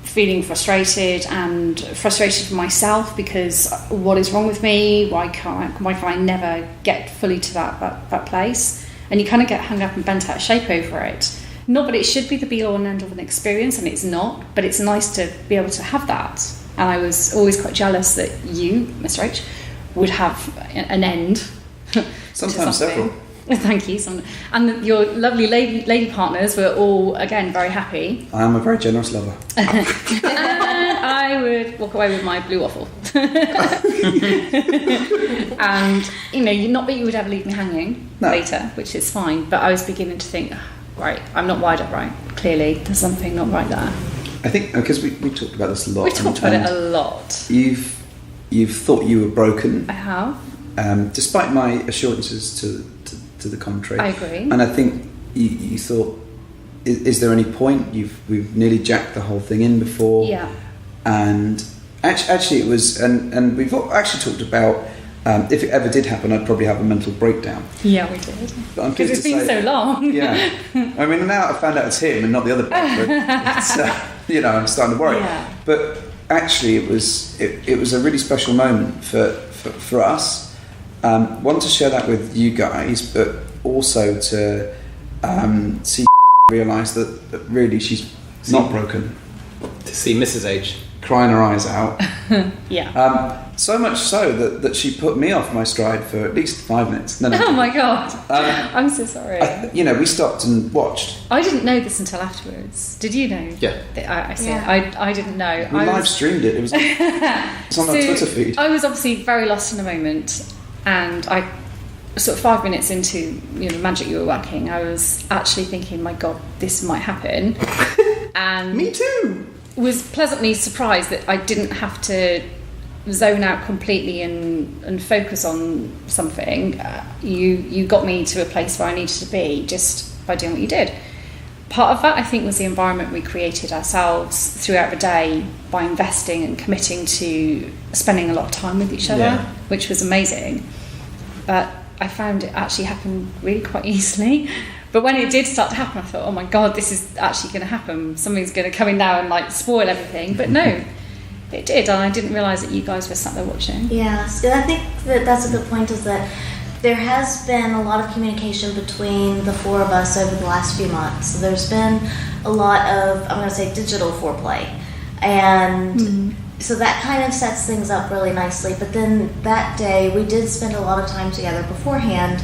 feeling frustrated for myself, because what is wrong with me? Why can I never get fully to that place? And you kind of get hung up and bent out of shape over it. Not that it should be the be all and end all of an experience, and it's not, but it's nice to be able to have that. And I was always quite jealous that you, Mr. H, would have an end. Sometimes several. Thank you. And your lovely lady partners were all, again, very happy. I am a very generous lover. And I would walk away with my blue waffle. And, not that you would ever leave me hanging later, which is fine, but I was beginning to think, right, I'm not wired up right. Clearly, there's something not right there. I think, because we talked about this a lot. We talked about it a lot. You've thought you were broken. I have. Despite my assurances to the contrary. I agree. And I think you thought, is there any point? We've nearly jacked the whole thing in before. Yeah. And actually it was, and we've actually talked about, if it ever did happen, I'd probably have a mental breakdown. Yeah, we did. Because it's been so long. Yeah. I mean, now I found out it's him and not the other bastard. It's, I'm starting to worry. Yeah. But actually it was a really special moment for us. Want to share that with you guys, but also to see realise that really she's not broken. To see Mrs. H crying her eyes out. Yeah. So much so that she put me off my stride for at least 5 minutes. No. Oh my God. I'm so sorry. We stopped and watched. I didn't know this until afterwards. Did you know? Yeah. I see. Yeah. I didn't know. We live streamed it. It was it's on our Twitter feed. I was obviously very lost in the moment, and I sort of 5 minutes into magic you were working, I was actually thinking, my God, this might happen. And me too. Was pleasantly surprised that I didn't have to zone out completely and focus on something. You got me to a place where I needed to be just by doing what you did. Part of that, I think, was the environment we created ourselves throughout the day by investing and committing to spending a lot of time with each other, which was amazing. But I found it actually happened really quite easily. But when it did start to happen, I thought, oh my God, this is actually going to happen. Something's going to come in now and spoil everything. But no, it did, and I didn't realise that you guys were sat there watching. Yes, and I think that's a good point, is that there has been a lot of communication between the four of us over the last few months. So there's been a lot of, I'm going to say, digital foreplay. And so that kind of sets things up really nicely. But then that day, we did spend a lot of time together beforehand,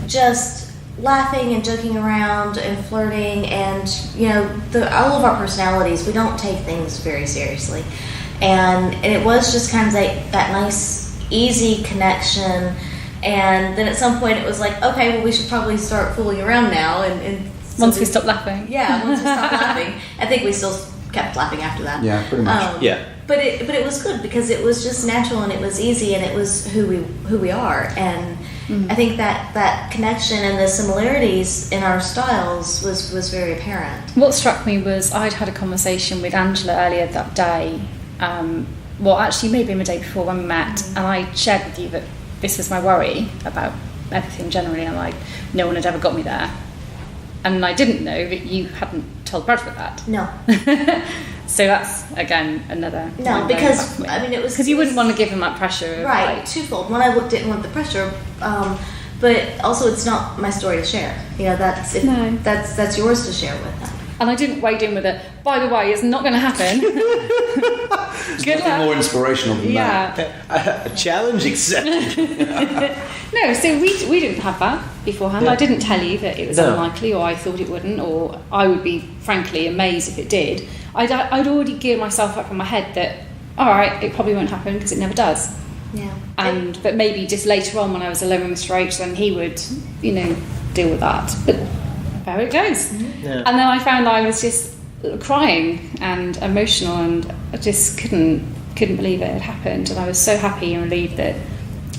just laughing and joking around and flirting, and all of our personalities, we don't take things very seriously, and it was just kind of that nice easy connection. And then at some point it was like, okay, well, we should probably start fooling around now, and so once we stopped laughing. Once we stopped laughing. I think we still kept laughing after that. Yeah, pretty much. But it was good, because it was just natural and it was easy, and it was who we are. And I think that connection and the similarities in our styles was very apparent. What struck me was I'd had a conversation with Angela earlier that day, actually maybe the day before when we met, and I shared with you that this was my worry about everything generally, and no one had ever got me there. And I didn't know that you hadn't told Bradford that. No. So that's, again, another... No, because, it was... Because you wouldn't want to give him that pressure. Right, twofold. One, I didn't want the pressure, but also it's not my story to share. That's yours to share with them. And I didn't wade in with it. By the way, it's not going to happen. There's nothing more inspirational than that. A challenge accepted. No, so we didn't have that beforehand. I didn't tell you that it was unlikely, or I thought it wouldn't, or I would be, frankly, amazed if it did. I'd already geared myself up in my head that, all right, it probably won't happen because it never does. Yeah. But maybe just later on, when I was alone with Mr. H, then he would, deal with that. But there it goes. Mm-hmm. Yeah. And then I found I was just crying and emotional, and I just couldn't believe it had happened. And I was so happy and relieved that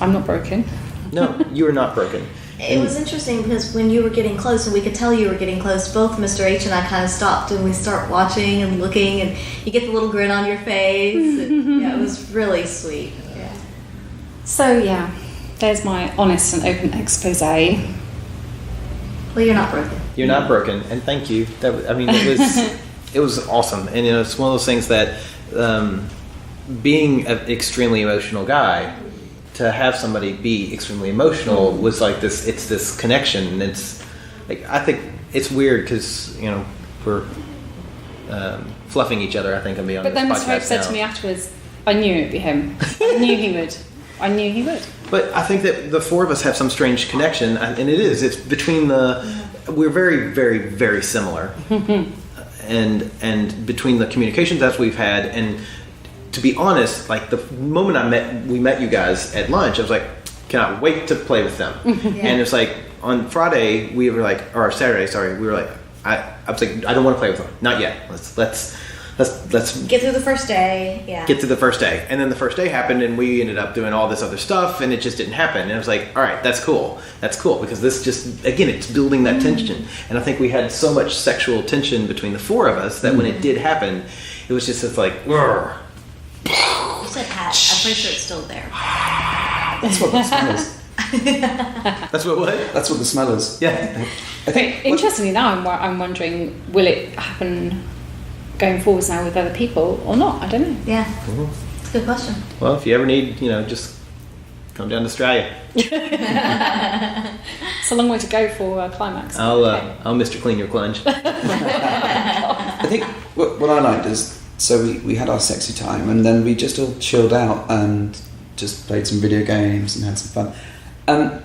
I'm not broken. No, you are not broken. It was interesting because when you were getting close, and we could tell you were getting close, both Mr. H and I kind of stopped, and we start watching and looking, and you get the little grin on your face. And, it was really sweet. Yeah. So There's my honest and open expose. Well, you're not broken. You're not broken, and thank you. It was awesome, and it's one of those things that being an extremely emotional guy, to have somebody be extremely emotional was like this. It's this connection, and it's like I think it's weird because we're fluffing each other. I think and be on But this then podcast Mr. Hope said now. to me afterwards, "I knew it'd be him. I knew he would. I knew he would." But I think that the four of us have some strange connection, and it's between we're very, very, very similar, and between the communications that we've had, and to be honest, like the moment we met you guys at lunch, I was like, cannot wait to play with them. And it's like on Friday or Saturday, sorry, we were like, I was like, I don't want to play with them, not yet. Let's Get through the first day. Yeah. get through the first day. And then the first day happened, and we ended up doing all this other stuff, and it just didn't happen. And I was like, all right, that's cool, because this just, again, it's building that tension. And I think we had so much sexual tension between the four of us that when it did happen, it was just this like, "Grr." You said hat. I'm pretty sure it's still there. That's what the smell is. That's what That's what the smell is. Yeah. I think. Interestingly, now I'm wondering, will it happen going forwards now with other people or not? I don't know. Yeah. It's a good question. Well, if you ever need, just come down to Australia. It's a long way to go for Climax. I'll Mr. Clean your clunge. I think what I liked is, so we had our sexy time, and then we just all chilled out and just played some video games and had some fun. And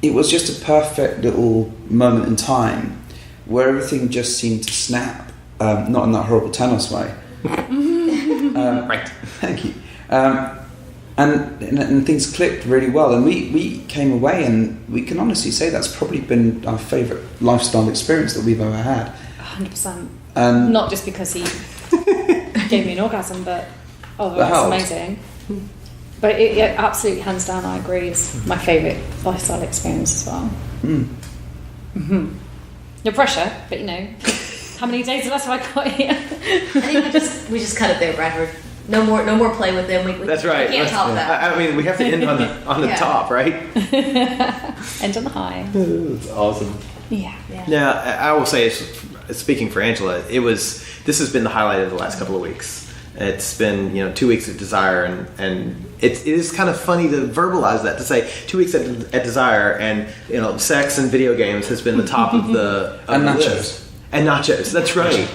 it was just a perfect little moment in time where everything just seemed to snap, not in that horrible Thanos way. Right. Thank you. And things clicked really well, and we came away, and we can honestly say that's probably been our favourite lifestyle experience that we've ever had. 100%. And Not just because he gave me an orgasm, but That that's helped. amazing. But it absolutely, hands down, I agree, is my favourite lifestyle experience as well. No pressure, but how many days left have I got here? I think we just cut it there, Bradford. No more play with them. We That's right. We can't top that. I mean, we have to end on the Yeah. top, right? End on the high. It's awesome. Yeah. Now, I will say, speaking for Angela, this has been the highlight of the last couple of weeks. It's been 2 weeks at Desire, and it is kind of funny to verbalize that, to say 2 weeks at Desire, and sex and video games has been the top of the And nachos. list. And nachos, that's right.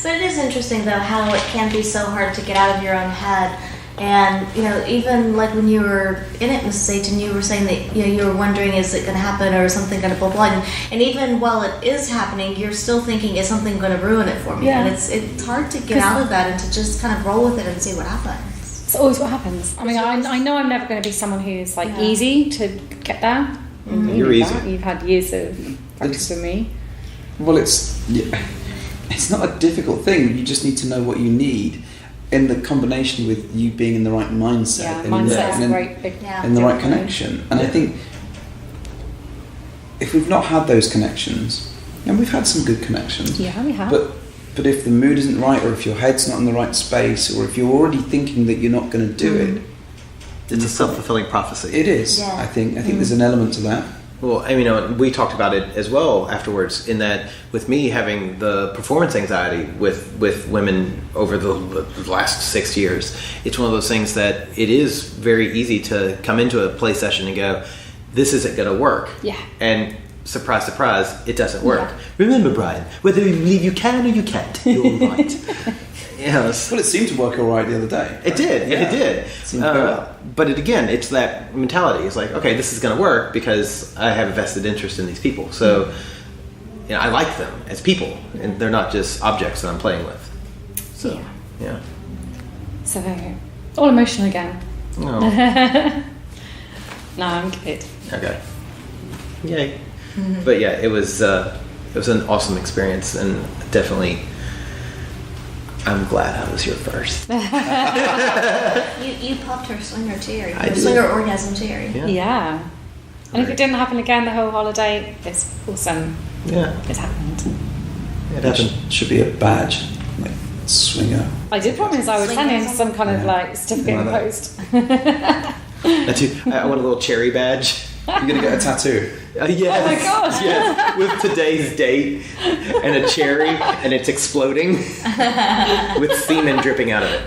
But it is interesting, though, how it can be so hard to get out of your own head. And, even like when you were in it, Mrs. H, and you were saying that, you were wondering, is it going to happen or is something going to blah, blah. And even while it is happening, you're still thinking, is something going to ruin it for me? Yeah. And it's hard to get out of that and to just kind of roll with it and see what happens. It's always what happens. I mean, I know I'm never going to be someone who's Yeah. easy to get there. You're easy. You've had years of practice with me. Well, it's not a difficult thing. You just need to know what you need in the combination with you being in the right mindset. Yeah, and mindset is in, a great big Yeah. in the right difference. connection. And I think if we've not had those connections, and we've had some good connections, Yeah, we have. but if the mood isn't right, or if your head's not in the right space, or if you're already thinking that you're not going to do it, It's a self-fulfilling prophecy. it is. Yeah. I think there's an element to that. Well, I mean, we talked about it as well afterwards, in that with me having the performance anxiety with women over the last 6 years, it's one of those things that it is very easy to come into a play session and go, this isn't going to work. Yeah. And surprise, surprise, it doesn't work. Remember, Brian, whether you believe you can or you can't, you're right. Yes. Well, it seemed to work all right the other day. It did. Yeah. It did. Seemed to go well. But it's that mentality. It's like, okay, this is going to work because I have a vested interest in these people. So, I like them as people, and they're not just objects that I'm playing with. So, yeah. So, all emotional again. Oh, No, I'm good. okay. Yay. But yeah, it was an awesome experience, and definitely, I'm glad I was here first. You popped her swinger cherry. I Her did. swinger orgasm cherry. Yeah. Yeah. And if it didn't happen again the whole holiday, it's awesome. Yeah, It happened. it happened. Should be a badge, like swinger. I did promise I would Swing send him orgasm? some kind of Yeah. certificate in Like that. post. I want a little cherry badge. You're going to get a tattoo. Yes. Oh my God. Yes, with today's date and a cherry, and it's exploding with semen dripping out of it.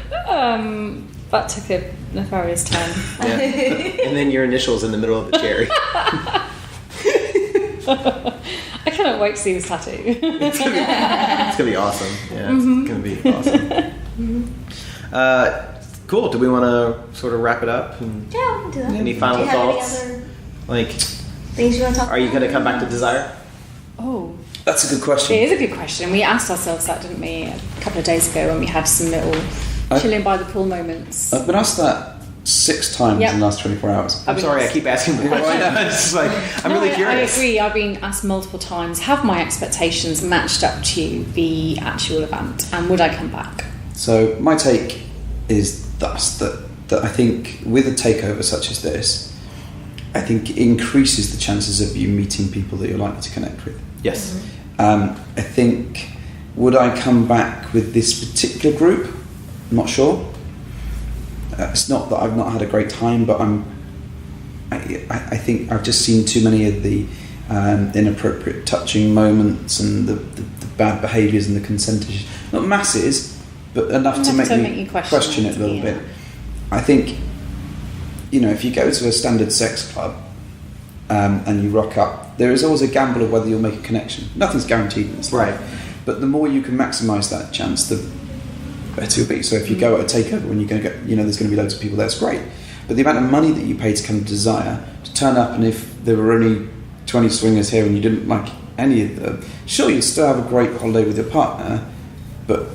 That took a nefarious turn. Yeah. And then your initials in the middle of the cherry. I cannot wait to see this tattoo. It's gonna be awesome. Yeah, it's gonna be awesome. Cool. Do we want to sort of wrap it up? And Yeah, we can do that. any final do you have thoughts? Any other Like, things you want to talk are you going to come back to Desire? Oh, That's a good question. it is a good question. We asked ourselves that, didn't we, a couple of days ago when we had some little chilling by the pool moments. I've been asked that 6 times Yep. in the last 24 hours. I'm sorry, I keep asking the question. It's just like, I'm really curious. I agree. I've been asked multiple times, have my expectations matched up to the actual event, and would I come back? So my take is thus that I think with a takeover such as this, I think it increases the chances of you meeting people that you're likely to connect with. Yes. I think, would I come back with this particular group? I'm not sure. It's not that I've not had a great time, but I think I've just seen too many of the inappropriate touching moments and the bad behaviours and the consent issues. Not masses, but enough to make me you question it a little bit. I think, if you go to a standard sex club and you rock up, there is always a gamble of whether you'll make a connection. Nothing's guaranteed in this life. Right. But the more you can maximise that chance, the better you'll be. So if you go at a takeover and you're going to get, there's going to be loads of people there, it's great. But the amount of money that you pay to come to Desire, to turn up, and if there were only 20 swingers here and you didn't like any of them, sure, you'd still have a great holiday with your partner, but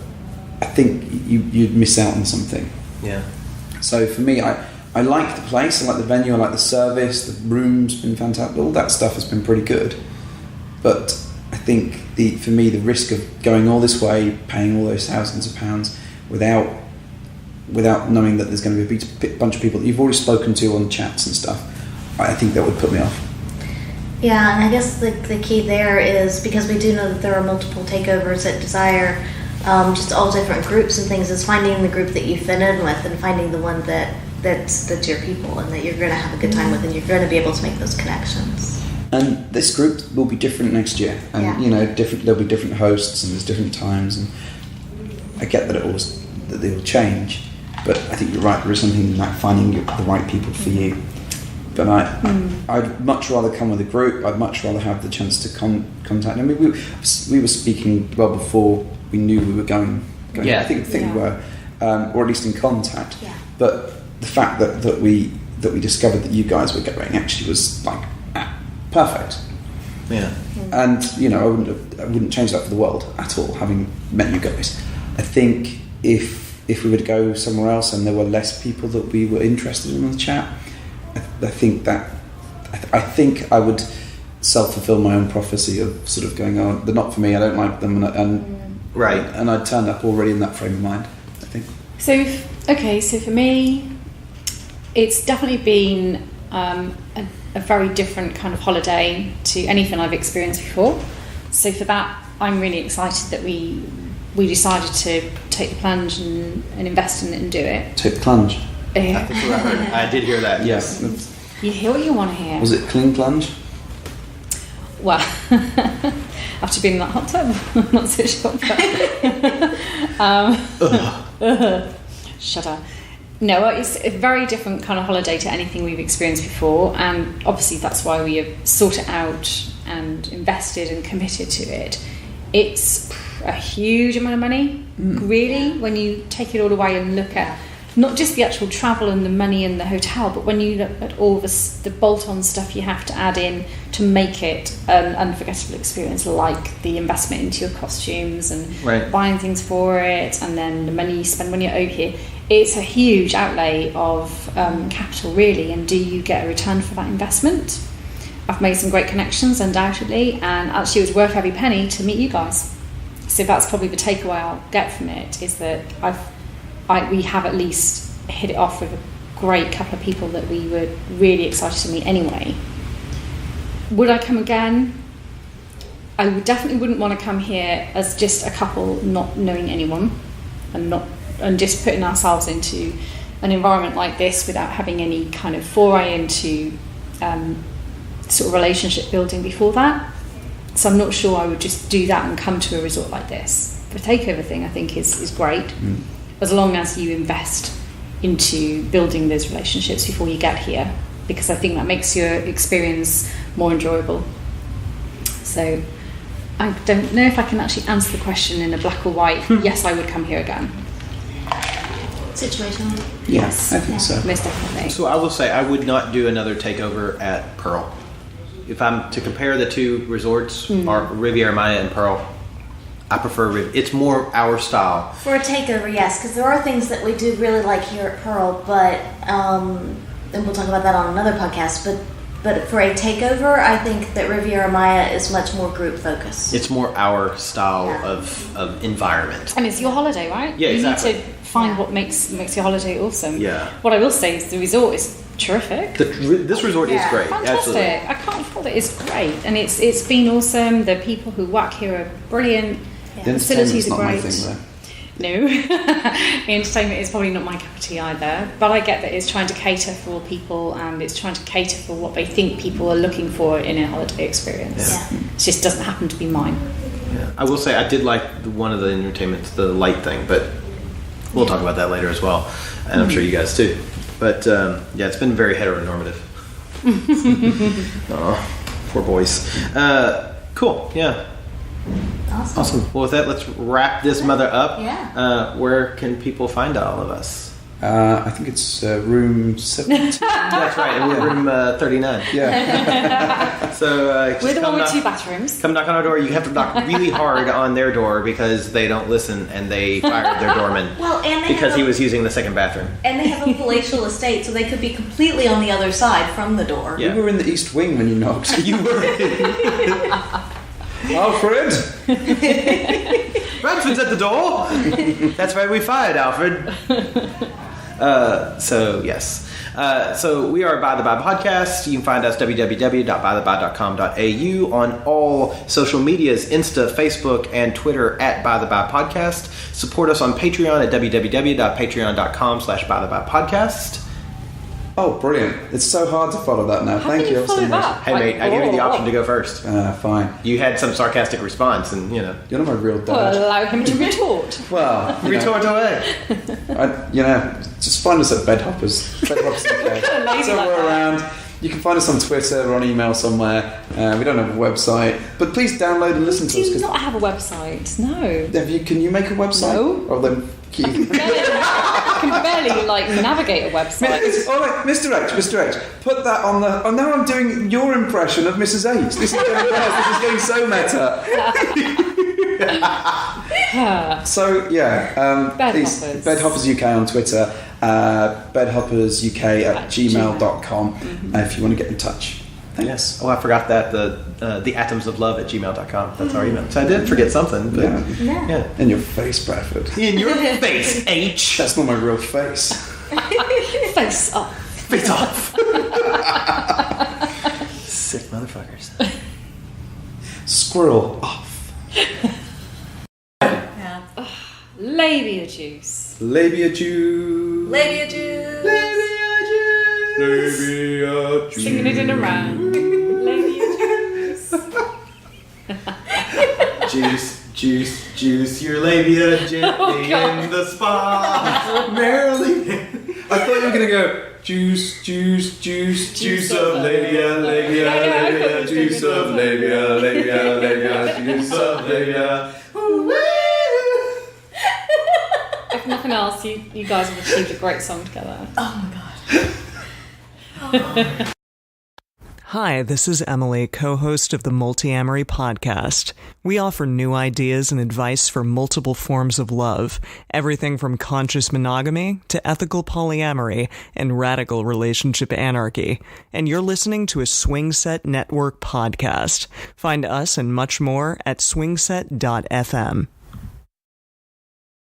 I think you'd miss out on something. Yeah. So for me, I like the place, I like the venue, I like the service, the room's been fantastic, all that stuff has been pretty good. But I think for me, the risk of going all this way, paying all those thousands of pounds without knowing that there's going to be a bunch of people that you've already spoken to on chats and stuff, I think that would put me off. Yeah, and I guess the key there is, because we do know that there are multiple takeovers at Desire, just all different groups and things, is finding the group that you fit in with and finding the one that's your people and that you're going to have a good time with and you're going to be able to make those connections. And this group will be different next year, and there'll be different hosts and there's different times, and I get that they will change, but I think you're right. There is something like finding the right people for you. But I'd much rather come with a group. I'd much rather have the chance to contact. I mean, we were speaking well before we knew we were going. Yeah. I think we were, or at least in contact. Yeah. But the fact that we discovered that you guys were going actually was like perfect. Yeah. And I wouldn't change that for the world at all. Having met you guys, I think if we were to go somewhere else and there were less people that we were interested in the chat, I think I would self-fulfill my own prophecy of sort of going, oh, they're not for me, I don't like them, and Right. and I'd turned up already in that frame of mind, I think. So for me, it's definitely been a very different kind of holiday to anything I've experienced before. So for that, I'm really excited that we decided to take the plunge and invest in it and do it. Take the plunge. I did hear that. Yes. You hear what you want to hear. Was it clean plunge? Well, after being in that hot tub, I'm not so sure. Shut up. No, it's a very different kind of holiday to anything we've experienced before, and obviously that's why we have sought it out and invested and committed to it. It's a huge amount of money, really, when you take it all away and look at not just the actual travel and the money and the hotel, but when you look at all the bolt-on stuff you have to add in to make it an unforgettable experience, like the investment into your costumes and buying things for it, and then the money you spend when you're over here. It's a huge outlay of capital, really, and do you get a return for that investment? I've made some great connections, undoubtedly, and actually it was worth every penny to meet you guys. So that's probably the takeaway I'll get from it, is that we have at least hit it off with a great couple of people that we were really excited to meet anyway. Would I come again? I definitely wouldn't want to come here as just a couple not knowing anyone and just putting ourselves into an environment like this without having any kind of foray into sort of relationship building before that. So I'm not sure I would just do that and come to a resort like this. The takeover thing I think is great, as long as you invest into building those relationships before you get here, because I think that makes your experience more enjoyable. So I don't know if I can actually answer the question in a black or white. Yes, I would come here again. Situational. Yes, I think so. Most definitely. So I will say I would not do another takeover at Pearl. If I'm to compare the two resorts, Riviera Maya and Pearl, I prefer it's more our style. For a takeover, yes, because there are things that we do really like here at Pearl, but and we'll talk about that on another podcast. But for a takeover, I think that Riviera Maya is much more group focused. It's more our style of environment. I mean, it's your holiday, right? Yeah, exactly. You need to find what makes your holiday awesome. Yeah. What I will say is the resort is terrific. This resort is great. Fantastic. Absolutely. I can't fault it. It's great, and it's been awesome. The people who work here are brilliant. The Facilities are great. not my thing, though. No, the entertainment is probably not my cup of tea either. But I get that it's trying to cater for people, and it's trying to cater for what they think people are looking for in a holiday experience. Yeah. It just doesn't happen to be mine. Yeah. I will say I did like one of the entertainments, the light thing, but we'll talk about that later as well, and I'm sure you guys too. But yeah, it's been very heteronormative. Oh, poor boys. Cool. Yeah. Awesome. Well, with that, let's wrap this mother up. Yeah. Where can people find all of us? I think it's room 17. That's right, and we're room 39. Yeah. So just We're the one with knock- 2 bathrooms. Come knock on our door. You have to knock really hard on their door because they don't listen, and they fired their doorman And because he was using the second bathroom. And they have a palatial estate, so they could be completely on the other side from the door. Yeah. We were in the East Wing when you knocked. You were. Alfred! Bradford's at the door. That's why we fired Alfred. So yes. So we are By the By Podcast. You can find us www.bytheby.com.au on all social medias, Insta, Facebook, and Twitter at By the By Podcast. Support us on Patreon at www.patreon.com/bytheby-podcast. Oh, brilliant. It's so hard to follow that now. Thank you ever so much. Hey mate, I gave you the option to go first. Fine. You had some sarcastic response, and You're not my real dad. Well, allow him to retort. Well, retort away. Just find us at Bedhoppers. Bedhoppers UK. So we're around. You can find us on Twitter or on email somewhere. We don't have a website, but please download and listen to us. Do not have a website. No. Can you make a website? No. Or then I can barely navigate a website. All right, Mr. H, put that on the. Oh, now I'm doing your impression of Mrs. H. This is getting worse. This is getting so meta. So yeah, please, Bedhoppers UK on Twitter, bedhoppersuk@gmail.com if you want to get in touch. Thanks. Yes. Oh, I forgot that the atomsoflove@gmail.com. That's our email. So I did forget something. But yeah. In your face, Bradford. In your face, H. That's not my real face. Face up. Face off. Sick motherfuckers. Squirrel off. Labia juice. Labia juice. Labia juice. Labia juice. Labia juice. Singing it in a round. Labia juice. Juice your labia gently in the spa. Merrily. I thought you were going to go juice of labia, juice of labia, juice of labia. If nothing else, you guys have achieved a great song together. Oh my god. Hi, this is Emily, co-host of the Multi-Amory podcast. We offer new ideas and advice for multiple forms of love, everything from conscious monogamy to ethical polyamory and radical relationship anarchy. And you're listening to a Swing Set Network podcast. Find us and much more at swingset.fm.